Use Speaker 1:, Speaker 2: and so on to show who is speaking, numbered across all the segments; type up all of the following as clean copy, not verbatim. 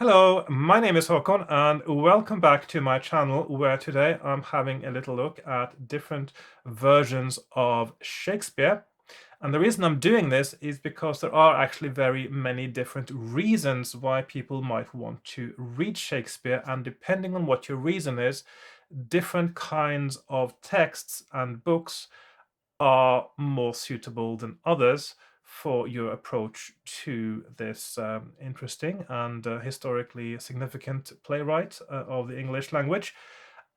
Speaker 1: Hello, my name is Hakon, and welcome back to my channel, where today I'm having a little look at different versions of Shakespeare. And the reason I'm doing this is because there are actually very many different reasons why people might want to read Shakespeare, and depending on what your reason is, different kinds of texts and books are more suitable than others for your approach to this interesting and historically significant playwright of the English language.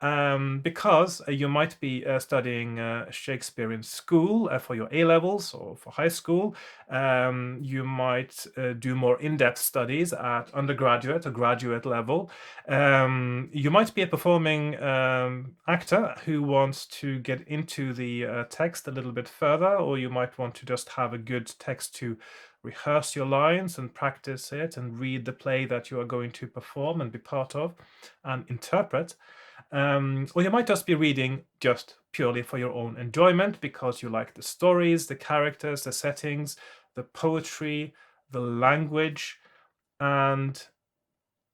Speaker 1: Because you might be studying Shakespeare in school for your A levels or for high school. You might do more in-depth studies at undergraduate or graduate level. You might be a performing actor who wants to get into the text a little bit further, or you might want to just have a good text to rehearse your lines and practice it and read the play that you are going to perform and be part of and interpret. Or you might just be reading just purely for your own enjoyment because you like the stories, the characters, the settings, the poetry, the language, and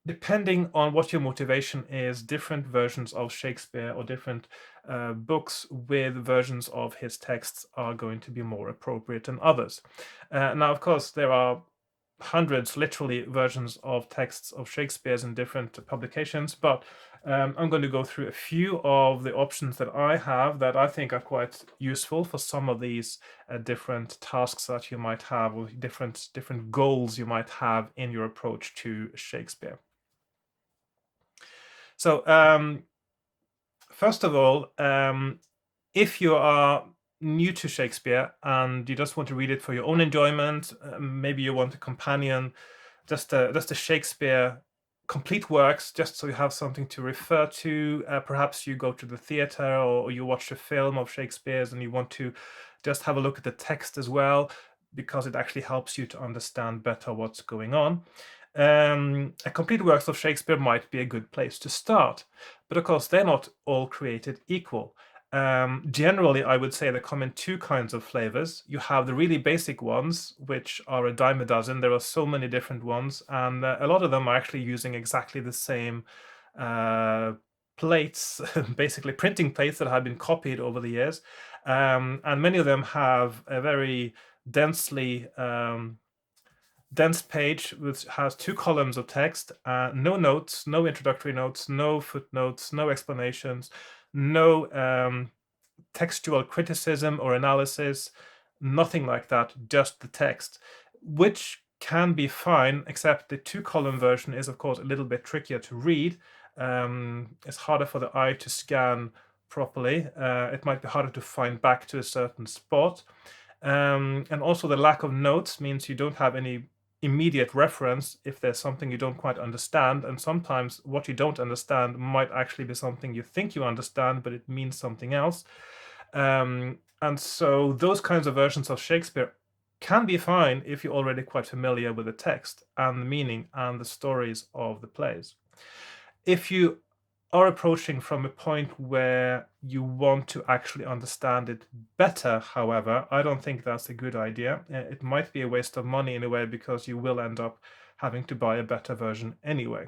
Speaker 1: depending on what your motivation is, different versions of Shakespeare or different books with versions of his texts are going to be more appropriate than others. Now, of course, there are hundreds, literally, versions of texts of Shakespeare's in different publications, but I'm going to go through a few of the options that I have that I think are quite useful for some of these different tasks that you might have, or different goals you might have in your approach to Shakespeare. So, first of all, if you are new to Shakespeare and you just want to read it for your own enjoyment, maybe you want a companion, just a Shakespeare complete works, just so you have something to refer to. Perhaps you go to the theater or you watch a film of Shakespeare's and you want to just have a look at the text as well, because it actually helps you to understand better what's going on. A complete works of Shakespeare might be a good place to start, but of course they're not all created equal. Generally, I would say they come in two kinds of flavors. You have the really basic ones, which are a dime a dozen. There are so many different ones, and a lot of them are actually using exactly the same plates, basically printing plates that have been copied over the years. And many of them have a very densely dense page which has two columns of text, no notes, no introductory notes, no footnotes, no explanations, no textual criticism or analysis, nothing like that, just the text, which can be fine, except the two-column version is, of course, a little bit trickier to read. It's harder for the eye to scan properly. It might be harder to find back to a certain spot. And also the lack of notes means you don't have any immediate reference if there's something you don't quite understand, and sometimes what you don't understand might actually be something you think you understand, but it means something else. And so those kinds of versions of Shakespeare can be fine if you're already quite familiar with the text and the meaning and the stories of the plays. If you are approaching from a point where you want to actually understand it better, however, I don't think that's a good idea. It might be a waste of money in a way, because you will end up having to buy a better version anyway.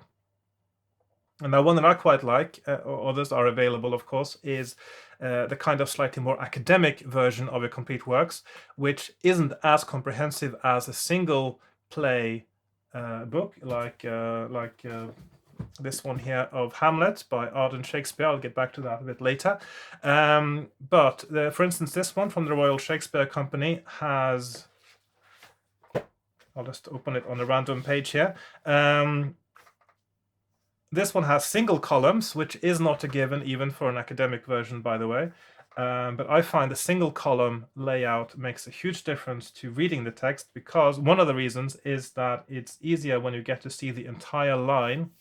Speaker 1: And now one that I quite like, or others are available, of course, is the kind of slightly more academic version of a complete works, which isn't as comprehensive as a single play book, like this one here of Hamlet by Arden Shakespeare. I'll get back to that a bit later. But for instance, this one from the Royal Shakespeare Company has, I'll just open it on a random page here. This one has single columns, which is not a given even for an academic version, by the way. But I find the single column layout makes a huge difference to reading the text, because one of the reasons is that it's easier when you get to see the entire line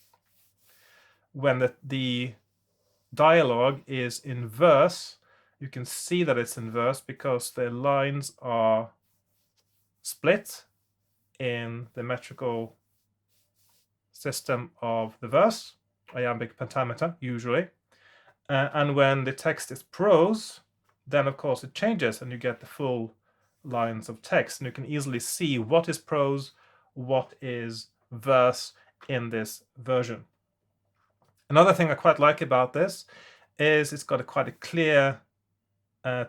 Speaker 1: when the dialogue is in verse. You can see that it's in verse because the lines are split in the metrical system of the verse, iambic pentameter usually. And when the text is prose, then of course it changes and you get the full lines of text, and you can easily see what is prose, what is verse, in this version. Another thing I quite like about this is it's got quite a clear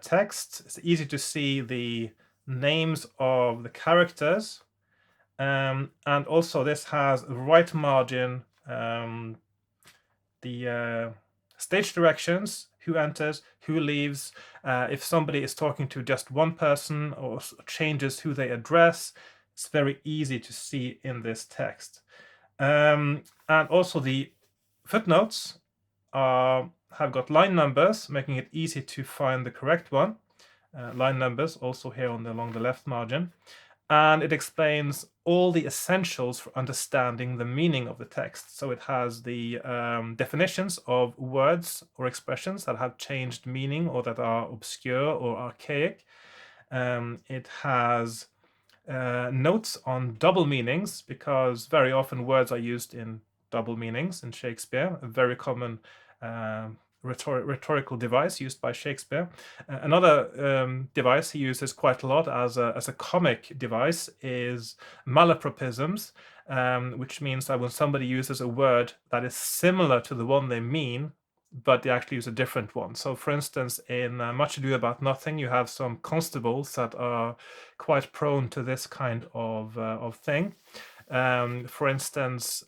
Speaker 1: text. It's easy to see the names of the characters, and also this has right margin, the stage directions, who enters, who leaves, if somebody is talking to just one person or changes who they address. It's very easy to see in this text. And also the footnotes have got line numbers, making it easy to find the correct one. Line numbers also here along the left margin. And it explains all the essentials for understanding the meaning of the text. So it has the definitions of words or expressions that have changed meaning or that are obscure or archaic. It has notes on double meanings, because very often words are used in double meanings in Shakespeare, a very common rhetorical device used by Shakespeare. Another device he uses quite a lot as a comic device is malapropisms, which means that when somebody uses a word that is similar to the one they mean, but they actually use a different one. So, for instance, in Much Ado About Nothing, you have some constables that are quite prone to this kind of thing. For instance,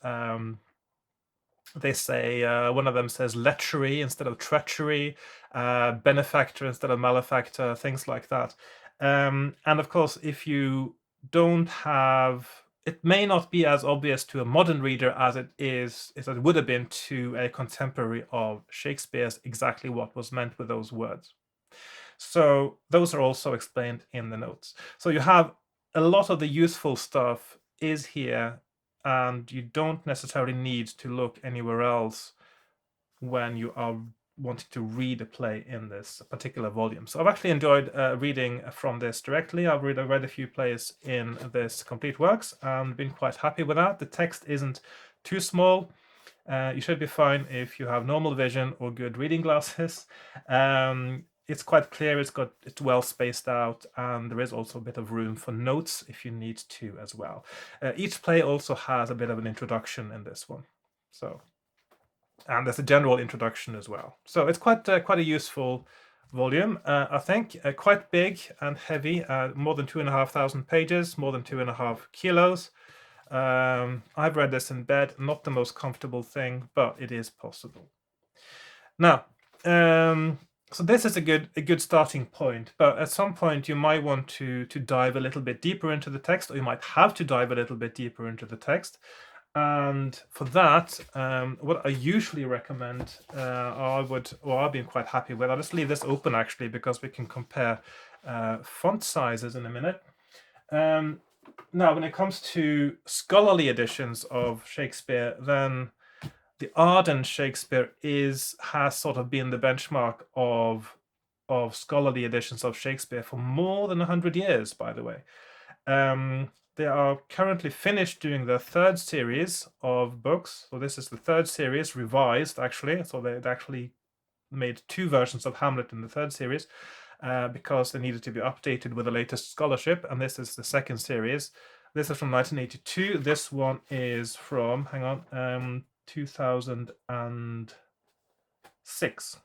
Speaker 1: they say one of them says lechery instead of treachery, benefactor instead of malefactor, things like that. And of course, if you don't have, it may not be as obvious to a modern reader as it would have been to a contemporary of Shakespeare's exactly what was meant with those words. So those are also explained in the notes. So you have a lot of the useful stuff is here, and you don't necessarily need to look anywhere else when you are wanting to read a play in this particular volume. So I've actually enjoyed reading from this directly. I've read a few plays in this complete works and been quite happy with that. The text isn't too small. You should be fine if you have normal vision or good reading glasses. It's quite clear, it's well spaced out, and there is also a bit of room for notes if you need to as well. Each play also has a bit of an introduction in this one. So, and there's a general introduction as well. So it's quite a useful volume, I think. Quite big and heavy, more than 2,500 pages, more than 2.5 kilos. I've read this in bed, not the most comfortable thing, but it is possible. Now, so this is a good starting point, but at some point you might want to dive a little bit deeper into the text, or you might have to dive a little bit deeper into the text. And for that, what I usually recommend, I've been quite happy with. I'll just leave this open actually, because we can compare font sizes in a minute. Now, when it comes to scholarly editions of Shakespeare, then the Arden Shakespeare has sort of been the benchmark of scholarly editions of Shakespeare for more than 100 years, by the way. They are currently finished doing the third series of books. So this is the third series, revised actually. So they'd actually made 2 versions of Hamlet in the third series, because they needed to be updated with the latest scholarship. And this is the second series. This is from 1982. This one is from, 2006.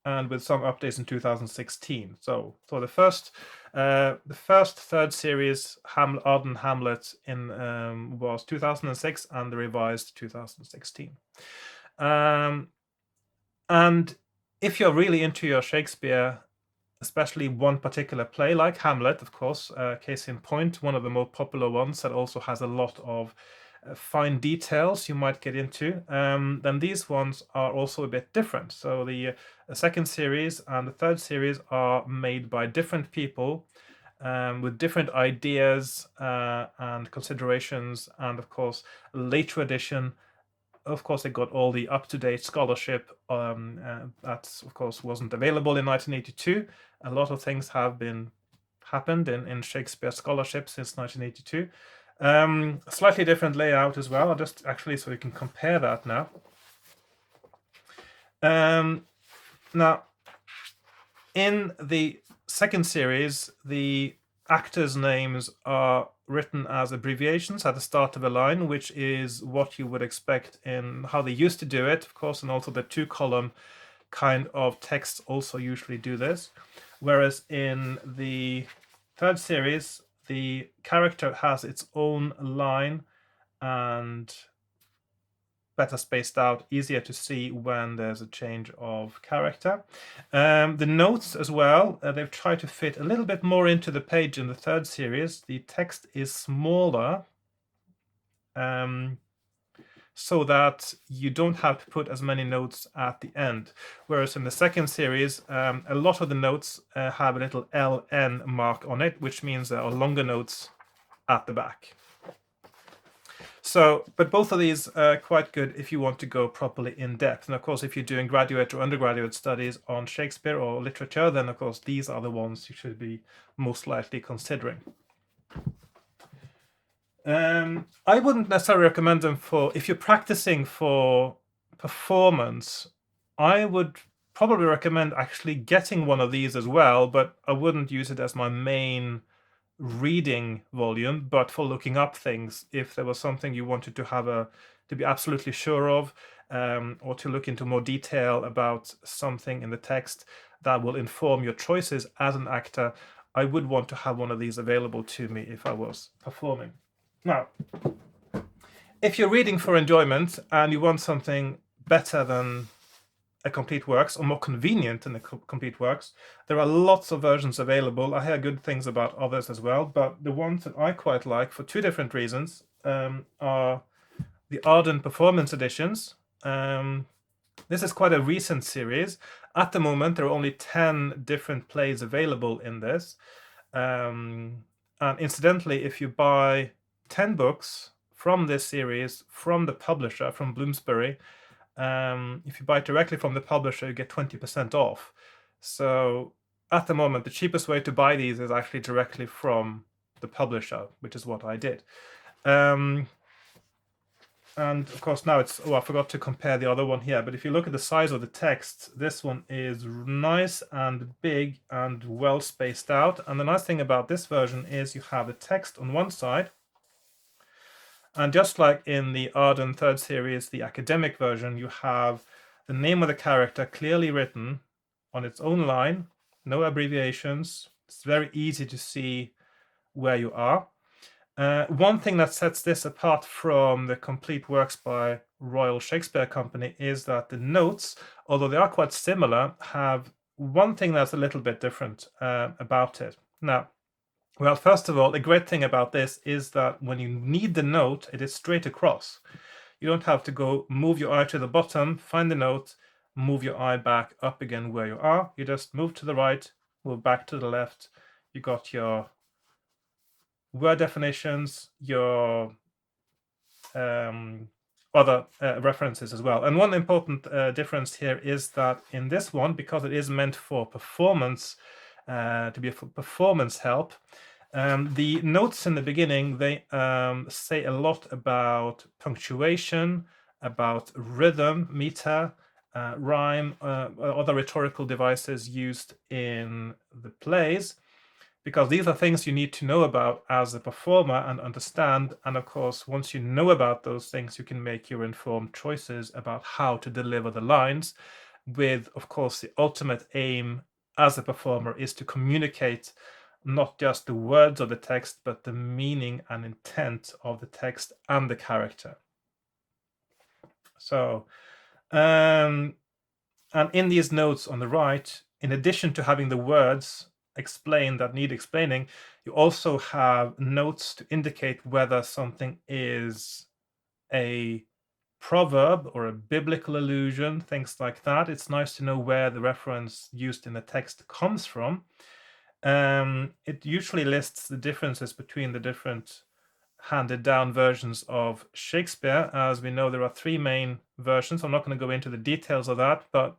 Speaker 1: And with some updates in 2016. So the first third series, Arden Hamlet, was 2006, and the revised 2016. And if you're really into your Shakespeare, especially one particular play like Hamlet, of course, case in point, one of the more popular ones that also has a lot of fine details you might get into, then these ones are also a bit different. So the second series and the third series are made by different people, with different ideas and considerations, and of course, later edition. Of course, they got all the up-to-date scholarship that, of course, wasn't available in 1982. A lot of things have happened in Shakespeare scholarship since 1982. A slightly different layout as well. I'll just actually, so you can compare that now. Now, in the second series, the actors' names are written as abbreviations at the start of a line, which is what you would expect in how they used to do it, of course, and also the two-column kind of texts also usually do this. Whereas in the third series, the character has its own line and better spaced out, easier to see when there's a change of character. The notes as well, they've tried to fit a little bit more into the page in the third series. The text is smaller, so that you don't have to put as many notes at the end. Whereas in the second series, a lot of the notes have a little LN mark on it, which means there are longer notes at the back. So, but both of these are quite good if you want to go properly in depth. And of course, if you're doing graduate or undergraduate studies on Shakespeare or literature, then of course these are the ones you should be most likely considering. I wouldn't necessarily recommend them for if you're practicing for performance. I would probably recommend actually getting one of these as well, but I wouldn't use it as my main reading volume, but for looking up things if there was something you wanted to have to be absolutely sure of, or to look into more detail about something in the text that will inform your choices as an actor. I would want to have one of these available to me if I was performing. Now, if you're reading for enjoyment and you want something better than a complete works, or more convenient than a complete works, there are lots of versions available. I hear good things about others as well, but the ones that I quite like for two different reasons are the Arden Performance Editions. This is quite a recent series. At the moment, there are only 10 different plays available in this. And incidentally, if you buy 10 books from this series, from the publisher, from Bloomsbury, if you buy it directly from the publisher, you get 20% off. So at the moment, the cheapest way to buy these is actually directly from the publisher, which is what I did. And of course now it's, I forgot to compare the other one here, but if you look at the size of the text, this one is nice and big and well spaced out. And the nice thing about this version is you have the text on one side, and just like in the Arden third series, the academic version, you have the name of the character clearly written on its own line, no abbreviations. It's very easy to see where you are. One thing that sets this apart from the complete works by Royal Shakespeare Company is that the notes, although they are quite similar, have one thing that's a little bit different about it. Now, well, first of all, the great thing about this is that when you need the note, it is straight across. You don't have to go move your eye to the bottom, find the note, move your eye back up again where you are. You just move to the right, move back to the left. You got your word definitions, your other references as well. And one important difference here is that in this one, because it is meant for performance, to be a performance help, the notes in the beginning, they say a lot about punctuation, about rhythm, meter, rhyme, other rhetorical devices used in the plays, because these are things you need to know about as a performer and understand. And of course, once you know about those things, you can make your informed choices about how to deliver the lines, with, of course, the ultimate aim as a performer is to communicate not just the words of the text, but the meaning and intent of the text and the character. So, and in these notes on the right, in addition to having the words explained that need explaining, you also have notes to indicate whether something is a proverb or a biblical allusion, things like that. It's nice to know where the reference used in the text comes from. It usually lists the differences between the different handed down versions of Shakespeare. As we know, there are three main versions. I'm not going to go into the details of that, but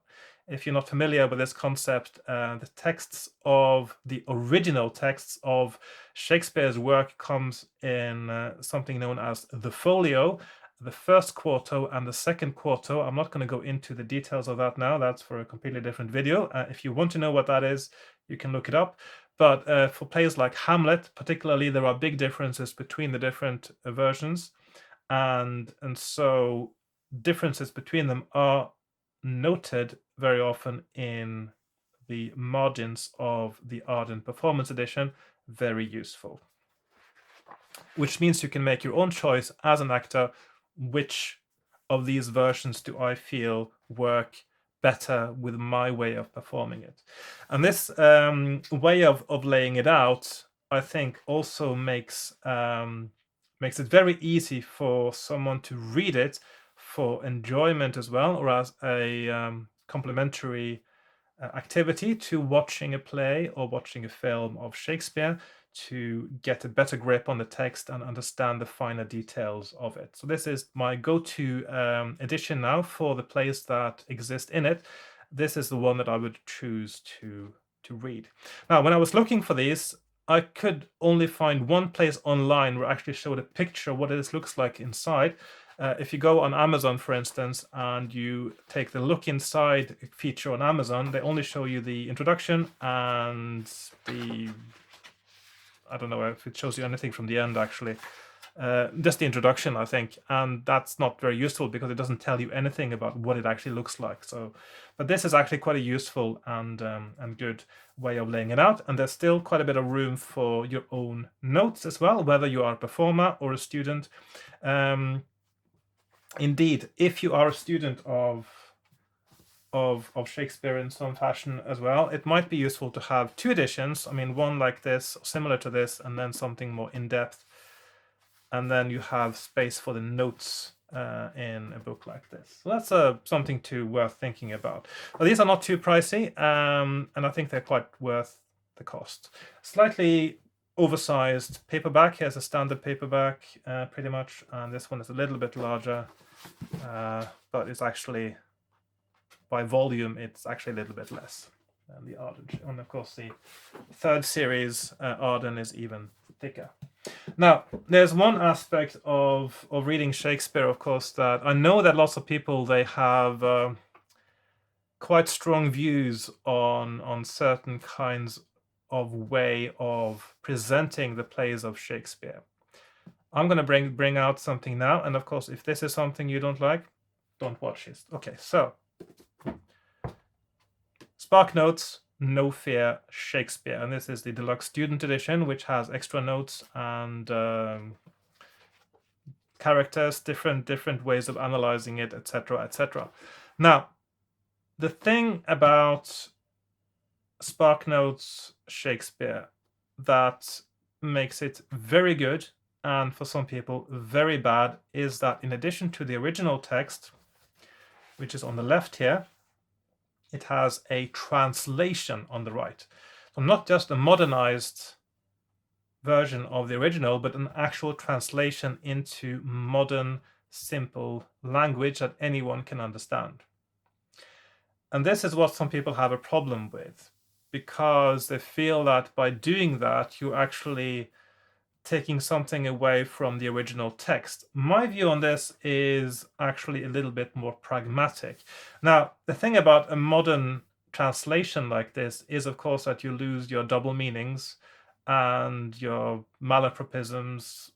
Speaker 1: if you're not familiar with this concept, the texts of the original texts of Shakespeare's work comes in something known as the folio, the first quarto and the second quarto. I'm not going to go into the details of that now. That's for a completely different video. If you want to know what that is, you can look it up. But for plays like Hamlet, particularly, there are big differences between the different versions, and so differences between them are noted very often in the margins of the Arden Performance Edition. Very useful. Which means you can make your own choice as an actor. Which of these versions do I feel work better with my way of performing it? And this way of laying it out, I think, also makes it very easy for someone to read it for enjoyment as well, or as a complementary activity to watching a play or watching a film of Shakespeare, to get a better grip on the text and understand the finer details of it. So this is my go-to edition now for the plays that exist in it. This is the one that I would choose to read. Now, when I was looking for these, I could only find one place online where I actually showed a picture of what this looks like inside. If you go on Amazon, for instance, and you take the look inside feature on Amazon, they only show you the introduction and I don't know if it shows you anything from the end, actually. Just the introduction, I think, and that's not very useful because it doesn't tell you anything about what it actually looks like. So, but this is actually quite a useful and good way of laying it out, and there's still quite a bit of room for your own notes as well, whether you are a performer or a student. Indeed, if you are a student of Shakespeare in some fashion as well, it might be useful to have two editions. I mean, one like this, similar to this, and then something more in-depth. And then you have space for the notes in a book like this. So that's something worth thinking about. But these are not too pricey, and I think they're quite worth the cost. Slightly oversized paperback. Here's a standard paperback, pretty much, and this one is a little bit larger, but it's actually, by volume, it's actually a little bit less than the Arden. And of course, the third series, Arden, is even thicker. Now, there's one aspect of reading Shakespeare, of course, that I know that lots of people, they have quite strong views on certain kinds of way of presenting the plays of Shakespeare. I'm going to bring out something now, and of course, if this is something you don't like, don't watch it. Okay, so Spark Notes, No Fear, Shakespeare, and this is the deluxe student edition, which has extra notes and characters, different ways of analyzing it, etc., etc. Now, the thing about Spark Notes Shakespeare that makes it very good, and for some people very bad, is that in addition to the original text, which is on the left here, it has a translation on the right. So not just a modernized version of the original, but an actual translation into modern, simple language that anyone can understand. And this is what some people have a problem with, because they feel that by doing that, you're actually taking something away from the original text. My view on this is actually a little bit more pragmatic. Now, the thing about a modern translation like this is, of course, that you lose your double meanings, and your malapropisms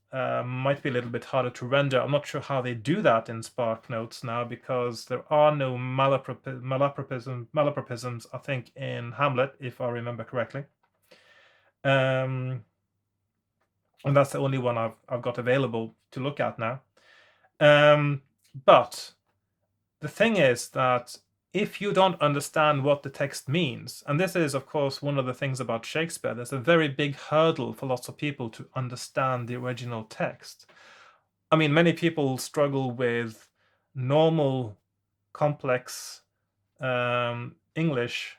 Speaker 1: might be a little bit harder to render. I'm not sure how they do that in Spark Notes now, because there are no malapropisms, I think, in Hamlet, if I remember correctly. And that's the only one I've got available to look at now. But the thing is that if you don't understand what the text means, and this is, of course, one of the things about Shakespeare, there's a very big hurdle for lots of people to understand the original text. I mean, many people struggle with normal, complex English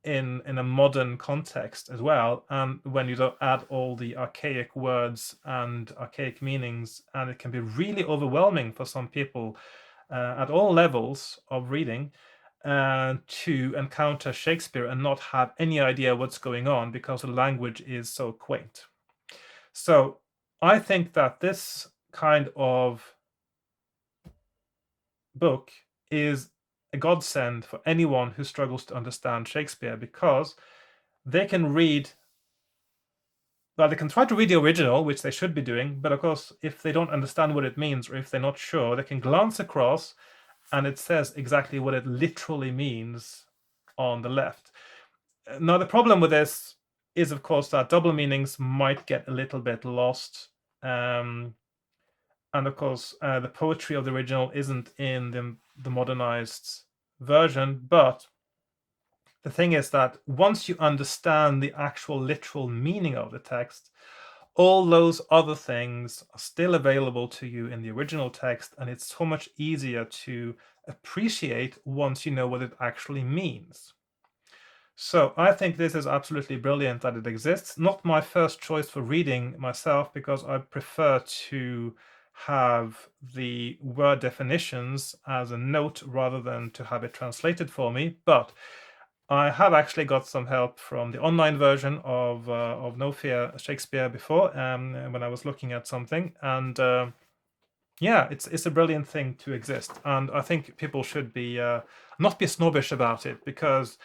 Speaker 1: in a modern context as well, and when you don't add all the archaic words and archaic meanings, and it can be really overwhelming for some people at all levels of reading to encounter Shakespeare and not have any idea what's going on because the language is so quaint. So I think that this kind of book is a godsend for anyone who struggles to understand Shakespeare, because they can read well, they can try to read the original, which they should be doing, but of course, if they don't understand what it means, or if they're not sure, they can glance across and it says exactly what it literally means on the left. Now, the problem with this is, of course, that double meanings might get a little bit lost. And of course, the poetry of the original isn't in the modernized version, but the thing is that once you understand the actual literal meaning of the text, all those other things are still available to you in the original text, and it's so much easier to appreciate once you know what it actually means. So I think this is absolutely brilliant that it exists. Not my first choice for reading myself, because I prefer to have the word definitions as a note rather than to have it translated for me. But I have actually got some help from the online version of No Fear Shakespeare before, when I was looking at something, and yeah, it's a brilliant thing to exist, and I think people should be not be snobbish about it, because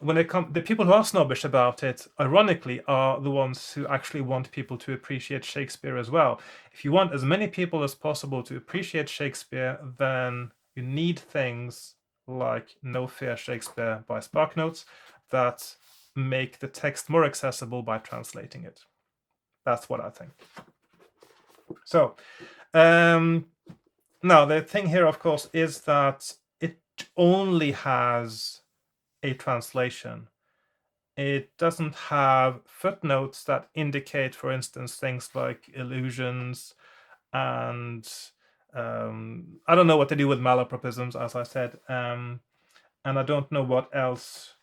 Speaker 1: the people who are snobbish about it, ironically, are the ones who actually want people to appreciate Shakespeare as well. If you want as many people as possible to appreciate Shakespeare, then you need things like No Fear Shakespeare by SparkNotes that make the text more accessible by translating it. That's what I think. So, now the thing here, of course, is that it only has a translation. It doesn't have footnotes that indicate, for instance, things like illusions, and I don't know what to do with malapropisms, as I said, and I don't know what else,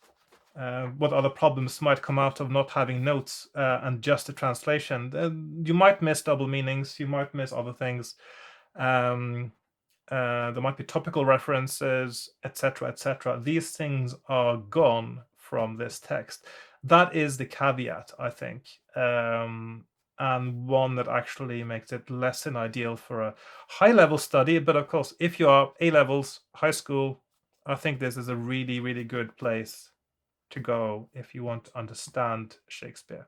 Speaker 1: what other problems might come out of not having notes and just a translation. You might miss double meanings, you might miss other things. There might be topical references, etc., etc. These things are gone from this text. That is the caveat, I think, and one that actually makes it less than ideal for a high-level study. But of course, if you are A-levels, high school, I think this is a really, really good place to go if you want to understand Shakespeare.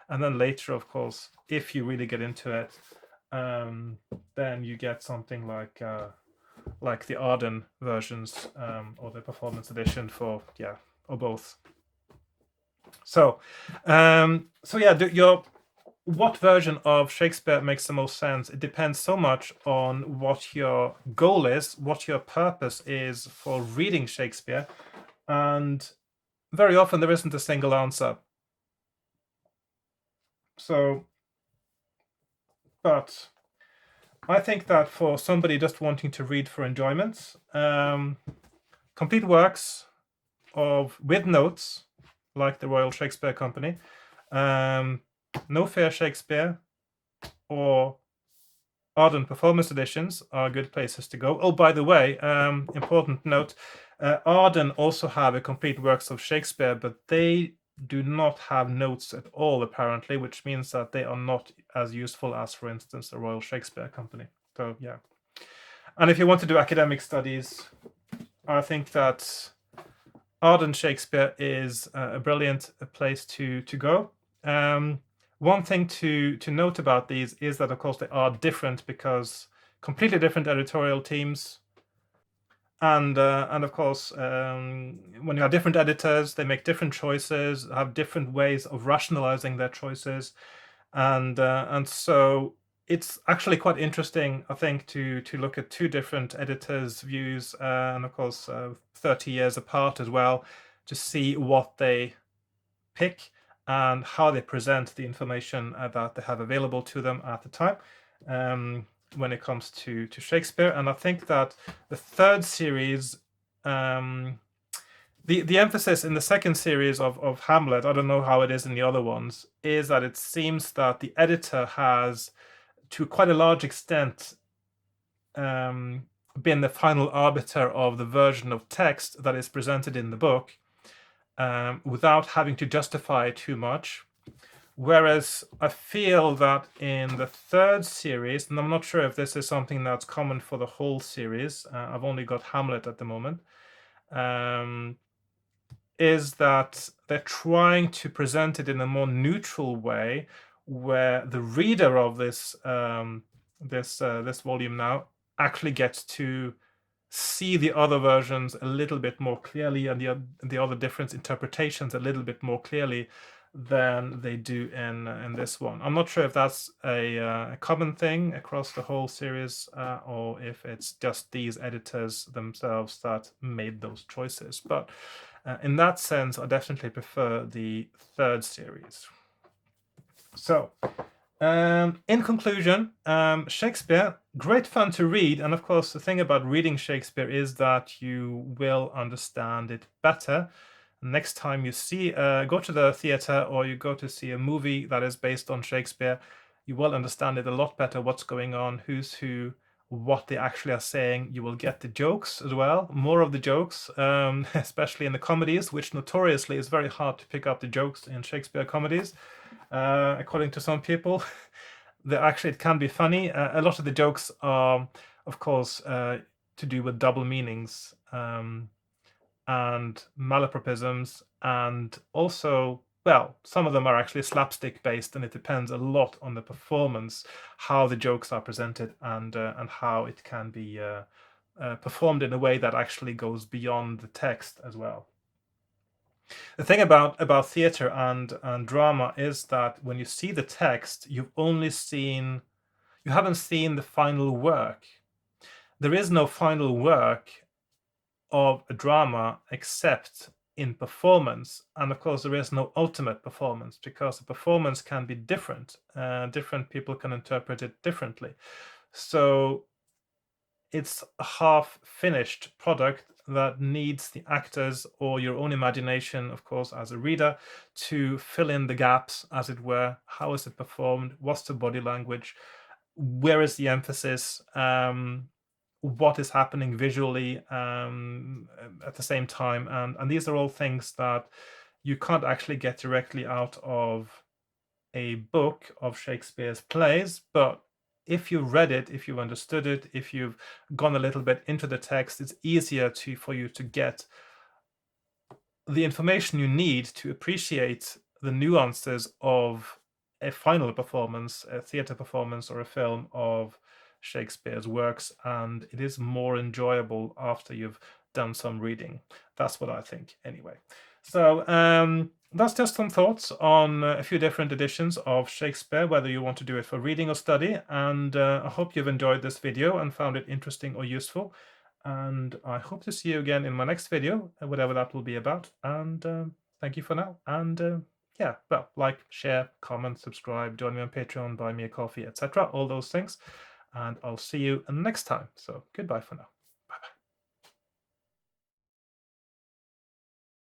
Speaker 1: And then later, of course, if you really get into it, then you get something like the Arden versions, or the performance edition for, yeah, or both. So yeah, what version of Shakespeare makes the most sense? It depends so much on what your goal is, what your purpose is for reading Shakespeare, and very often there isn't a single answer. So, but I think that for somebody just wanting to read for enjoyment, complete works with notes, like the Royal Shakespeare Company, No Fear Shakespeare, or Arden performance editions are good places to go. Oh, by the way, important note, Arden also have a complete works of Shakespeare, but they do not have notes at all, apparently, which means that they are not as useful as, for instance, the Royal Shakespeare Company. So yeah. And if you want to do academic studies, I think that Arden Shakespeare is a brilliant place to go. One thing to note about these is that, of course, they are different, because completely different editorial teams, and of course, when you have different editors, they make different choices, have different ways of rationalizing their choices, and so it's actually quite interesting, I think, to look at two different editors' views, and of course, 30 years apart as well, to see what they pick and how they present the information that they have available to them at the time, when it comes to Shakespeare. And I think that the third series, the emphasis in the second series of Hamlet, I don't know how it is in the other ones, is that it seems that the editor has, to quite a large extent, been the final arbiter of the version of text that is presented in the book, without having to justify too much. Whereas I feel that in the third series, and I'm not sure if this is something that's common for the whole series, I've only got Hamlet at the moment, is that they're trying to present it in a more neutral way, where the reader of this volume now actually gets to see the other versions a little bit more clearly, and the other different interpretations a little bit more clearly than they do in this one. I'm not sure if that's a common thing across the whole series, or if it's just these editors themselves that made those choices. But in that sense, I definitely prefer the third series. So, in conclusion, Shakespeare, great fun to read. And of course, the thing about reading Shakespeare is that you will understand it better next time you go to the theater, or you go to see a movie that is based on Shakespeare. You will understand it a lot better, what's going on, who's who, what they actually are saying. You will get the jokes as well, more of the jokes, especially in the comedies, which notoriously is very hard to pick up the jokes in Shakespeare comedies. According to some people, actually it can be funny. A lot of the jokes are, of course, to do with double meanings, and malapropisms, and also, well, some of them are actually slapstick based, and it depends a lot on the performance, how the jokes are presented, and how it can be performed in a way that actually goes beyond the text as well. The thing about theater and drama is that when you see the text, you haven't seen the final work. There is no final work of a drama except in performance, and of course there is no ultimate performance, because the performance can be different. Different people can interpret it differently, so it's a half-finished product that needs the actors or your own imagination, of course, as a reader, to fill in the gaps, as it were. How is it performed? What's the body language? Where is the emphasis? What is happening visually at the same time? And these are all things that you can't actually get directly out of a book of Shakespeare's plays, but if you read it, if you understood it, if you've gone a little bit into the text, it's easier for you to get the information you need to appreciate the nuances of a final performance, a theater performance, or a film of Shakespeare's works, and it is more enjoyable after you've done some reading. That's what I think, anyway. So that's just some thoughts on a few different editions of Shakespeare, whether you want to do it for reading or study. And I hope you've enjoyed this video and found it interesting or useful. And I hope to see you again in my next video, whatever that will be about. And thank you for now. And yeah, well, like, share, comment, subscribe, join me on Patreon, buy me a coffee, etc. All those things. And I'll see you next time. So goodbye for now.